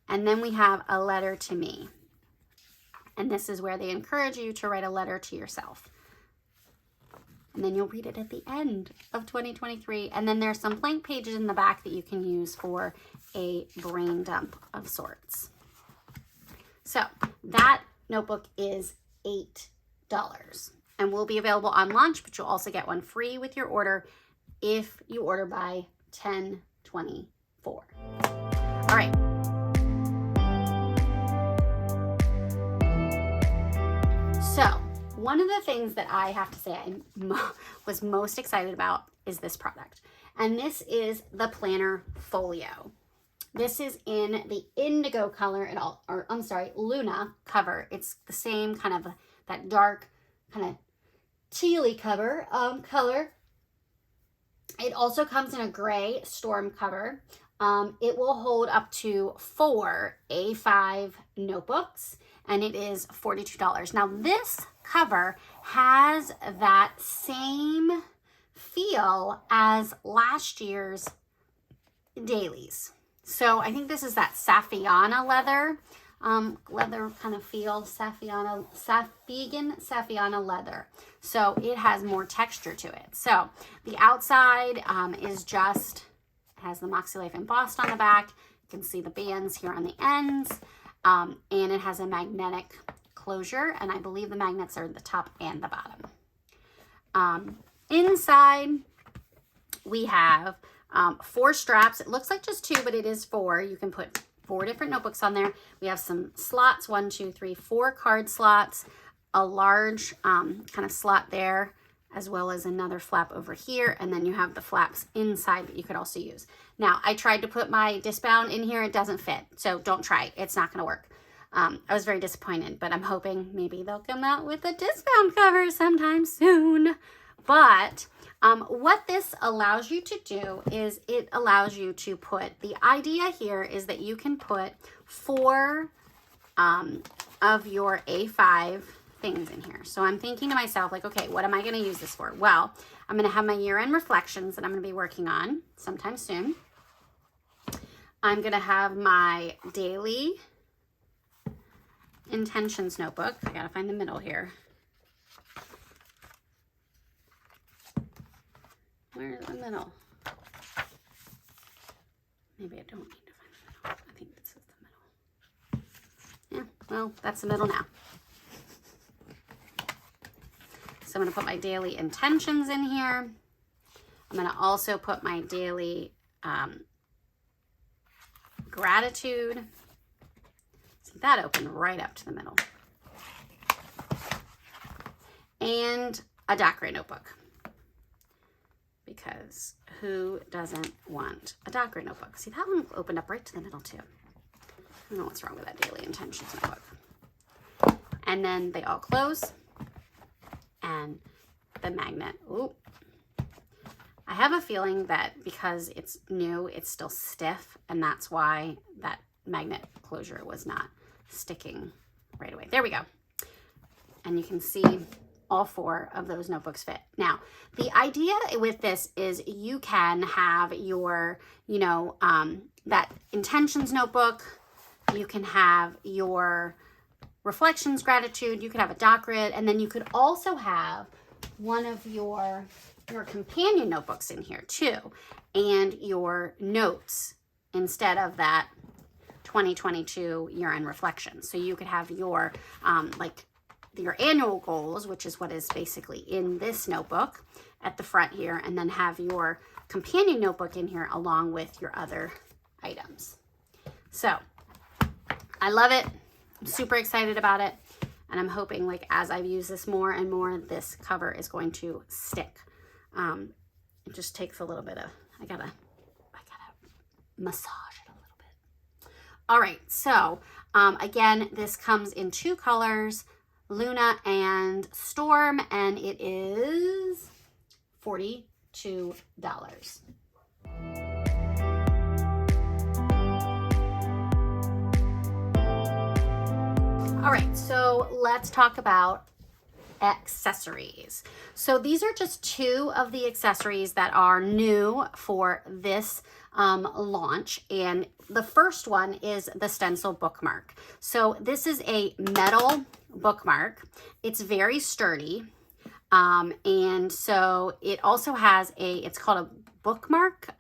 and then we have a letter to me. And this is where they encourage you to write a letter to yourself. And then you'll read it at the end of 2023. And then there's some blank pages in the back that you can use for a brain dump of sorts. So that notebook is $8 and will be available on launch, but you'll also get one free with your order if you order by 10/24. All right. So one of the things that I have to say I was most excited about is this product. And this is the Planner Folio. This is in the indigo color, Luna cover. It's the same kind of that dark kind of tealy color. It also comes in a gray storm cover. It will hold up to 4 A5 notebooks, and it is $42. Now this cover has that same feel as last year's dailies. So I think this is that Saffiana leather kind of feel, vegan Saffiana leather. So it has more texture to it. So the outside is just, has the Makselife embossed on the back. You can see the bands here on the ends. And it has a magnetic closure, and I believe the magnets are the top and the bottom. Inside, we have 4 straps. It looks like just 2, but it is 4. You can put 4 different notebooks on there. We have some slots, 1, 2, 3, 4 card slots, a large kind of slot there, as well as another flap over here, and then you have the flaps inside that you could also use. Now, I tried to put my discbound in here. It doesn't fit, so don't try it. It's not going to work. I was very disappointed, but I'm hoping maybe they'll come out with a discbound cover sometime soon. But what this allows you to do is it allows you to put, the idea here is that you can put 4 of your A5 things in here. So I'm thinking to myself, like, okay, what am I going to use this for? Well, I'm going to have my year-end reflections that I'm going to be working on sometime soon. I'm going to have my daily intentions notebook. I got to find the middle here. Where's the middle? Maybe I don't need to find the middle. I think this is the middle. Yeah, well, that's the middle now. So I'm going to put my daily intentions in here. I'm going to also put my daily gratitude. See, that opened right up to the middle. And a Dockery notebook. Because who doesn't want a Dockery notebook? See, that one opened up right to the middle too. I don't know what's wrong with that daily intentions notebook. And then they all close. And the magnet, ooh. I have a feeling that because it's new, it's still stiff, and that's why that magnet closure was not sticking right away. There we go. And you can see all 4 of those notebooks fit. Now, the idea with this is you can have your, that intentions notebook. You can have your reflections, gratitude. You could have a Dockery, and then you could also have one of your companion notebooks in here too, and your notes instead of that 2022 year-end reflection. So you could have your your annual goals, which is what is basically in this notebook at the front here, and then have your companion notebook in here along with your other items. So I love it. I'm super excited about it. And I'm hoping, like, as I use this more and more, this cover is going to stick. It just takes a little bit of, I gotta massage it a little bit. All right, so again, this comes in 2 colors, Luna and Storm, and it is $42. All right, so let's talk about accessories. So these are just 2 of the accessories that are new for this launch. And the first one is the Stencil Bookmark. So this is a metal bookmark. It's very sturdy. And so it also has it's called a bookmark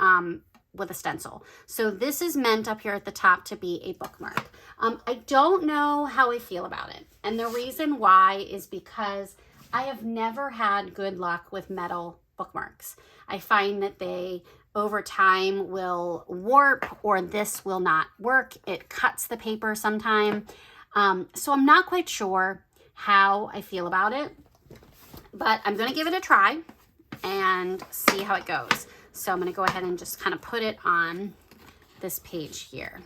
with a stencil. So this is meant up here at the top to be a bookmark. I don't know how I feel about it. And the reason why is because I have never had good luck with metal bookmarks. I find that they over time will warp, or this will not work. It cuts the paper sometime. So I'm not quite sure how I feel about it, but I'm going to give it a try and see how it goes. So I'm going to go ahead and just kind of put it on this page here.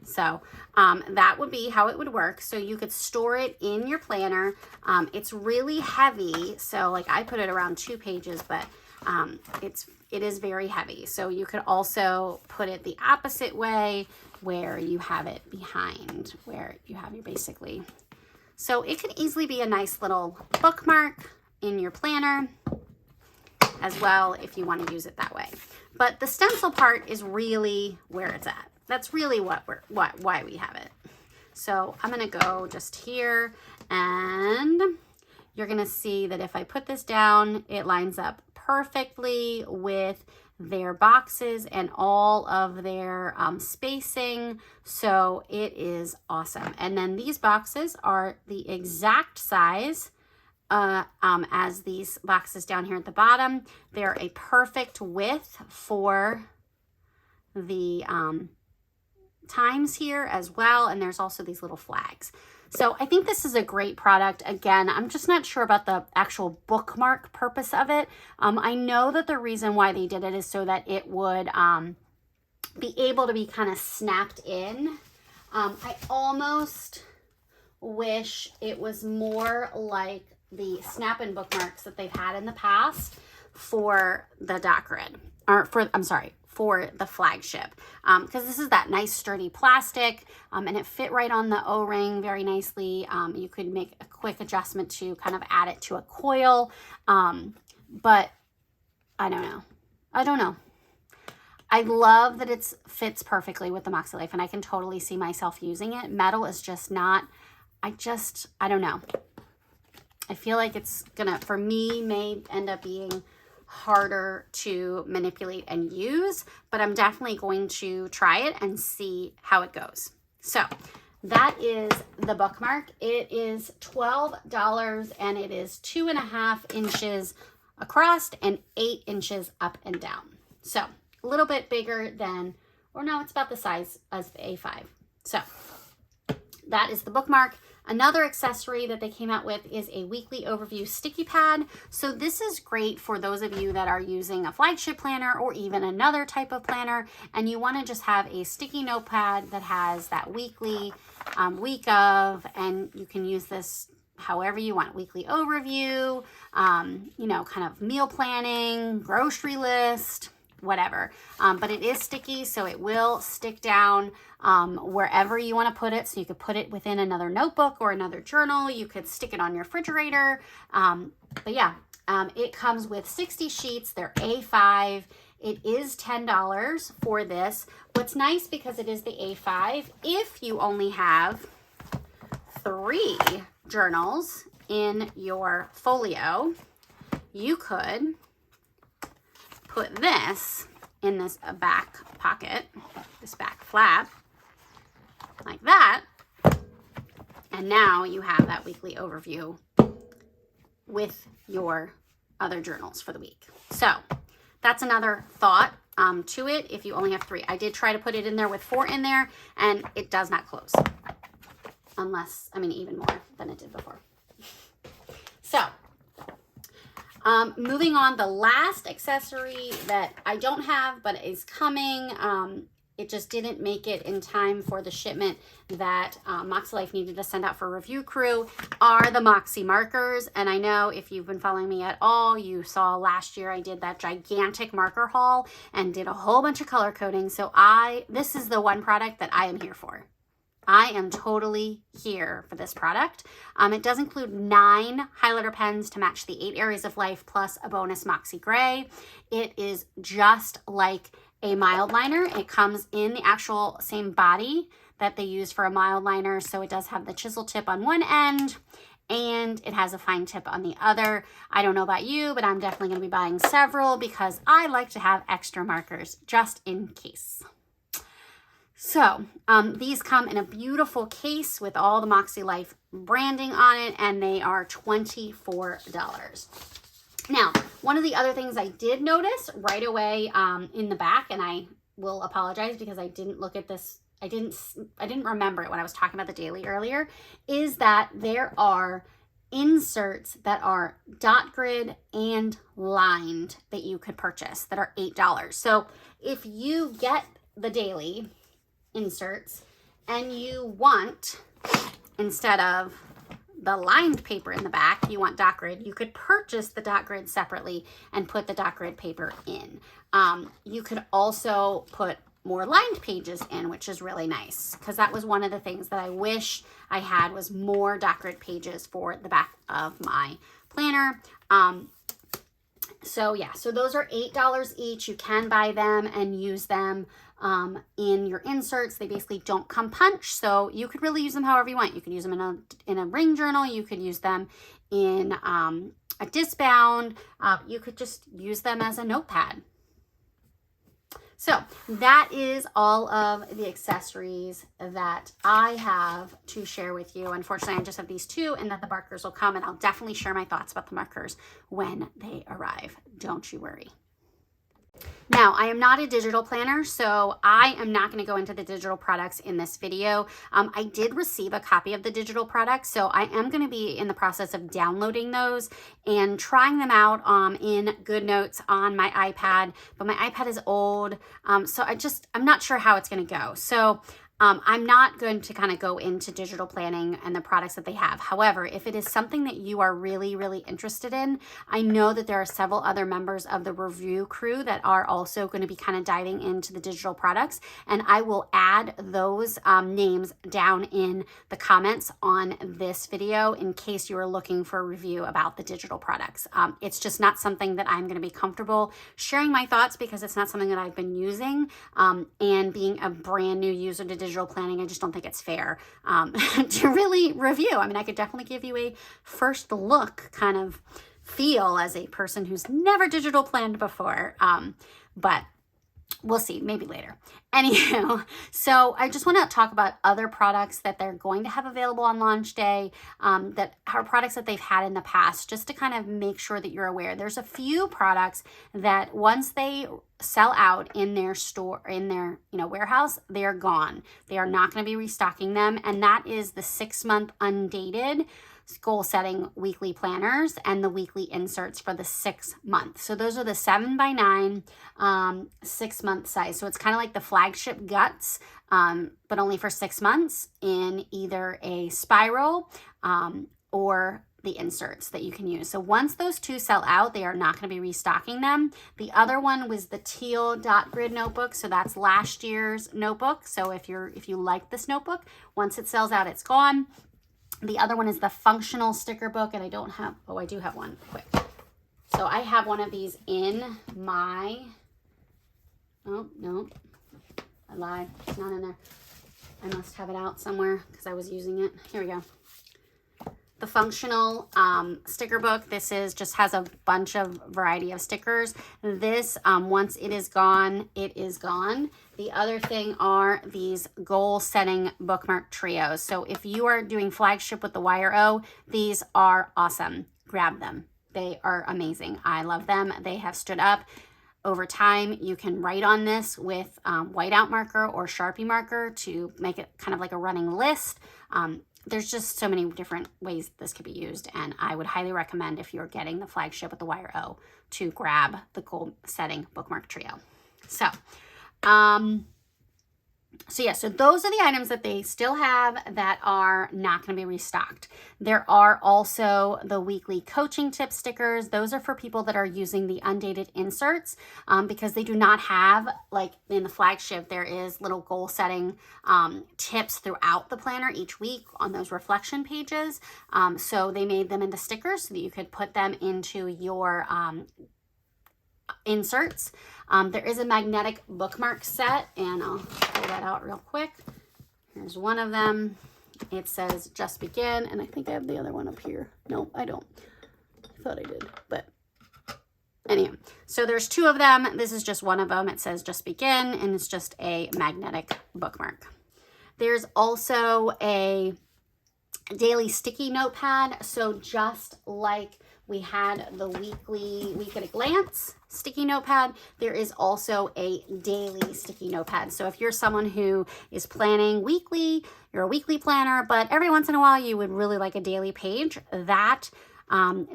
So that would be how it would work. So you could store it in your planner. It's really heavy. So like I put it around 2 pages, but it is very heavy. So you could also put it the opposite way where you have it behind, where you have your basically. So it could easily be a nice little bookmark in your planner as well if you want to use it that way. But the stencil part is really where it's at. That's really why we have it. So I'm going to go just here, and you're going to see that if I put this down, it lines up perfectly with their boxes and all of their spacing. So it is awesome. And then these boxes are the exact size as these boxes down here at the bottom. They're a perfect width for the times here as well. And there's also these little flags. So I think this is a great product. Again, I'm just not sure about the actual bookmark purpose of it. I know that the reason why they did it is so that it would be able to be kind of snapped in. I almost wish it was more like the snap-in bookmarks that they've had in the past for the doc grid, or for the Flagship, because this is that nice sturdy plastic, and it fit right on the O-ring very nicely. You could make a quick adjustment to kind of add it to a coil, but I don't know. I love that it fits perfectly with the Makselife, and I can totally see myself using it. Metal is just not, I don't know. I feel like it's gonna, for me, may end up being harder to manipulate and use, but I'm definitely going to try it and see how it goes. So that is the bookmark. It is $12, and it is 2.5 inches across and 8 inches up and down. So a little bit bigger than, or no, it's about the size as the A5. So that is the bookmark. Another accessory that they came out with is a weekly overview sticky pad. So this is great for those of you that are using a Flagship planner or even another type of planner, and you want to just have a sticky notepad that has that weekly, week of, and you can use this however you want. Weekly overview, you know, kind of meal planning, grocery list, whatever. But it is sticky, so it will stick down wherever you want to put it. So you could put it within another notebook or another journal. You could stick it on your refrigerator. But yeah, it comes with 60 sheets. They're A5. It is $10 for this. What's nice, because it is the A5, if you only have 3 journals in your folio, you could put this in this back pocket, this back flap, like that. And now you have that weekly overview with your other journals for the week. So that's another thought to it if you only have 3. I did try to put it in there with 4 in there, and it does not close. Unless, I mean, even more than it did before. So moving on, the last accessory that I don't have but is coming, it just didn't make it in time for the shipment that Makselife needed to send out for Review Crew, are the Moxie markers. And I know if you've been following me at all, you saw last year I did that gigantic marker haul and did a whole bunch of color coding. So this is the one product that I am here for. I am totally here for this product. It does include 9 highlighter pens to match the 8 areas of life, plus a bonus Moxie Gray. It is just like a mild liner. It comes in the actual same body that they use for a mild liner. So it does have the chisel tip on one end, and it has a fine tip on the other. I don't know about you, but I'm definitely going to be buying several because I like to have extra markers just in case. So these come in a beautiful case with all the Makselife branding on it, and they are $24. Now, one of the other things I did notice right away in the back, and I will apologize because I didn't look at this, I didn't remember it when I was talking about the daily earlier, is that there are inserts that are dot grid and lined that you could purchase that are $8. So if you get the daily inserts and you want, instead of the lined paper in the back, you want dot grid, you could purchase the dot grid separately and put the dot grid paper in. You could also put more lined pages in, which is really nice, because that was one of the things that I wish I had, was more dot grid pages for the back of my planner. So yeah, so those are $8 each. You can buy them and use them in your inserts. They basically don't come punch, so you could really use them however you want. You could use them in a ring journal. You could use them in a discbound. You could just use them as a notepad. So that is all of the accessories that I have to share with you. Unfortunately, I just have these two, and that the markers will come, and I'll definitely share my thoughts about the markers when they arrive. Don't you worry. Now, I am not a digital planner, so I am not going to go into the digital products in this video. I did receive a copy of the digital products, so I am going to be in the process of downloading those and trying them out in GoodNotes on my iPad, but my iPad is old, so I'm not sure how it's going to go. So I'm not going to kind of go into digital planning and the products that they have. However, if it is something that you are really, really interested in, I know that there are several other members of the review crew that are also going to be kind of diving into the digital products, and I will add those names down in the comments on this video in case you are looking for a review about the digital products. It's just not something that I'm going to be comfortable sharing my thoughts, because it's not something that I've been using, and being a brand new user to digital planning, I just don't think it's fair to really review. I mean, I could definitely give you a first look kind of feel as a person who's never digital planned before, but we'll see, maybe later. Anywho, so I just want to talk about other products that they're going to have available on launch day, that are products that they've had in the past, just to kind of make sure that you're aware. There's a few products that once they sell out in their store, in their warehouse, they're gone. They are not going to be restocking them, and that is the 6-month Undated goal setting weekly planners and the weekly inserts for the 6 month. So those are the 7x9 6-month size. So it's kind of like the Flagship Guts, but only for 6 months in either a spiral or the inserts that you can use. So once those two sell out, they are not going to be restocking them. The other one was the teal dot grid notebook. So that's last year's notebook. So if you like this notebook, once it sells out, it's gone. The other one is the functional sticker book, and I don't have, oh, I do have one, quick. So I have one of these in my, oh, no, I lied, it's not in there. I must have it out somewhere because I was using it. Here we go. The functional sticker book. This just has a bunch of variety of stickers. This, once it is gone, it is gone. The other thing are these goal setting bookmark trios. So if you are doing flagship with the wire O, these are awesome. Grab them. They are amazing. I love them. They have stood up over time. You can write on this with whiteout marker or Sharpie marker to make it kind of like a running list. There's just so many different ways this could be used, and I would highly recommend, if you're getting the flagship with the wire O, to grab the goal setting bookmark trio. So yeah, so those are the items that they still have that are not going to be restocked. There are also the weekly coaching tip stickers. Those are for people that are using the undated inserts, because they do not have, like in the flagship, there is little goal setting tips throughout the planner each week on those reflection pages. So they made them into stickers so that you could put them into your inserts. There is a magnetic bookmark set, and I'll pull that out real quick. Here's one of them. It says Just Begin, and I think I have the other one up here. No, I don't. I thought I did, but anyway. So there's 2 of them. This is just one of them. It says Just Begin, and it's just a magnetic bookmark. There's also a daily sticky notepad. So just like we had the week at a glance sticky notepad, there is also a daily sticky notepad. So if you're someone who is planning weekly, you're a weekly planner, but every once in a while you would really like a daily page, that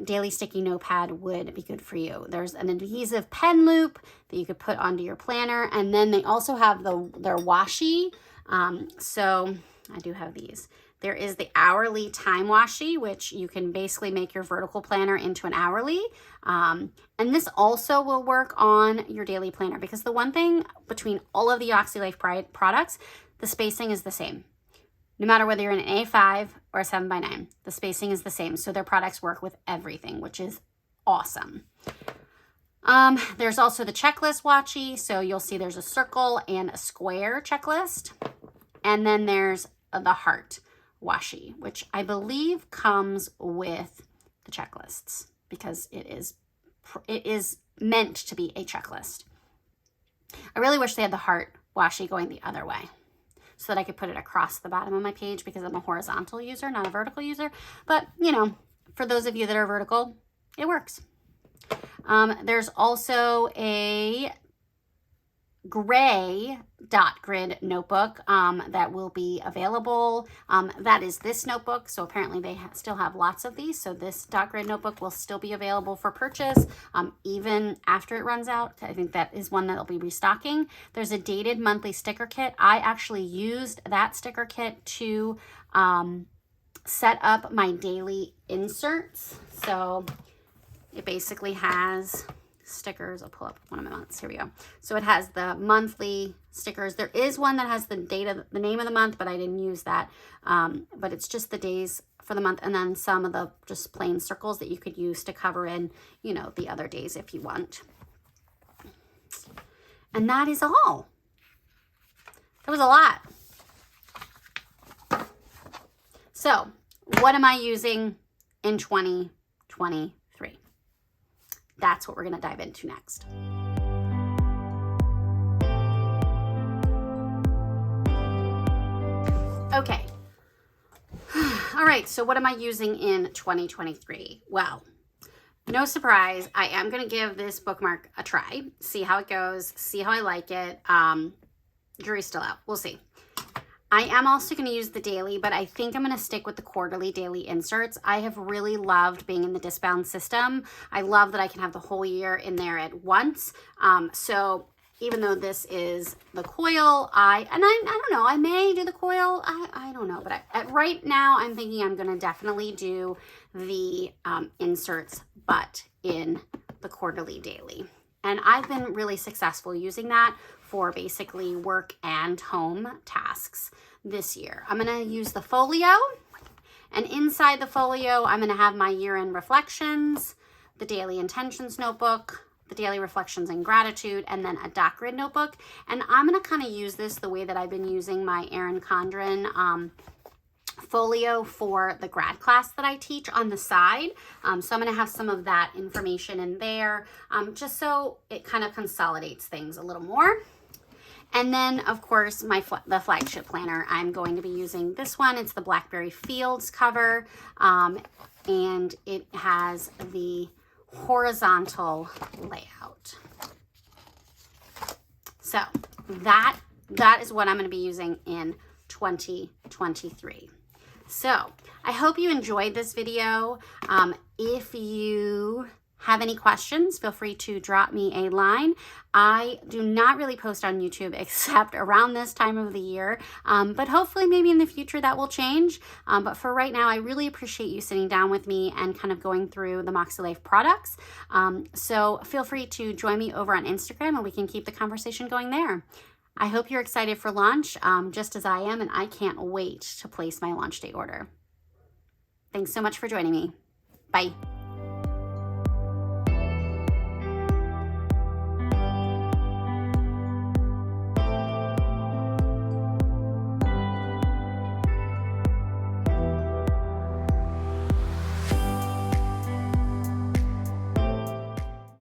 daily sticky notepad would be good for you. There's an adhesive pen loop that you could put onto your planner, and then they also have their washi. So I do have these. There is the hourly time washi, which you can basically make your vertical planner into an hourly. And this also will work on your daily planner, because the one thing between all of the Makselife products, the spacing is the same. No matter whether you're in an A5 or a 7x9, the spacing is the same. So their products work with everything, which is awesome. There's also the checklist washi. So you'll see there's a circle and a square checklist. And then there's the heart washi, which I believe comes with the checklists, because it is meant to be a checklist. I really wish they had the heart washi going the other way, so that I could put it across the bottom of my page, because I'm a horizontal user, not a vertical user. But, you know, for those of you that are vertical, it works. There's also a gray dot grid notebook that will be available. That is this notebook. So apparently they still have lots of these. So this dot grid notebook will still be available for purchase even after it runs out. I think that is one that they'll be restocking. There's a dated monthly sticker kit. I actually used that sticker kit to set up my daily inserts. So it basically has stickers. I'll pull up one of my months. Here we go. So it has the monthly stickers. There is one that has the date of the name of the month, but I didn't use that. But it's just the days for the month, and then some of the just plain circles that you could use to cover in, you know, the other days if you want. And that is all. That was a lot. So what am I using in 2023? That's what we're going to dive into next. Okay. All right, so what am I using in 2023? Well, no surprise, I am going to give this bookmark a try, see how it goes, see how I like it. Jury's still out. We'll see. I am also going to use the daily, but I think I'm going to stick with the quarterly daily inserts. I have really loved being in the discbound system. I love that I can have the whole year in there at once. So even though this is the coil, I don't know, I may do the coil. I don't know, but right now I'm thinking I'm going to definitely do the inserts, but in the quarterly daily. And I've been really successful using that for basically work and home tasks this year. I'm going to use the Folio, and inside the Folio, I'm going to have my year-end reflections, the daily intentions notebook, the daily reflections and gratitude, and then a dot grid notebook. And I'm going to kind of use this the way that I've been using my Erin Condren Folio for the grad class that I teach on the side. So I'm going to have some of that information in there, just so it kind of consolidates things a little more. And then, of course, the Flagship Planner. I'm going to be using this one. It's the Blackberry Fields cover, and it has the horizontal layout. So that is what I'm going to be using in 2023. So I hope you enjoyed this video. If you have any questions, feel free to drop me a line. I do not really post on YouTube except around this time of the year, but hopefully maybe in the future that will change. But for right now, I really appreciate you sitting down with me and kind of going through the Makselife products. So feel free to join me over on Instagram, and we can keep the conversation going there. I hope you're excited for launch, just as I am, and I can't wait to place my launch day order. Thanks so much for joining me. Bye.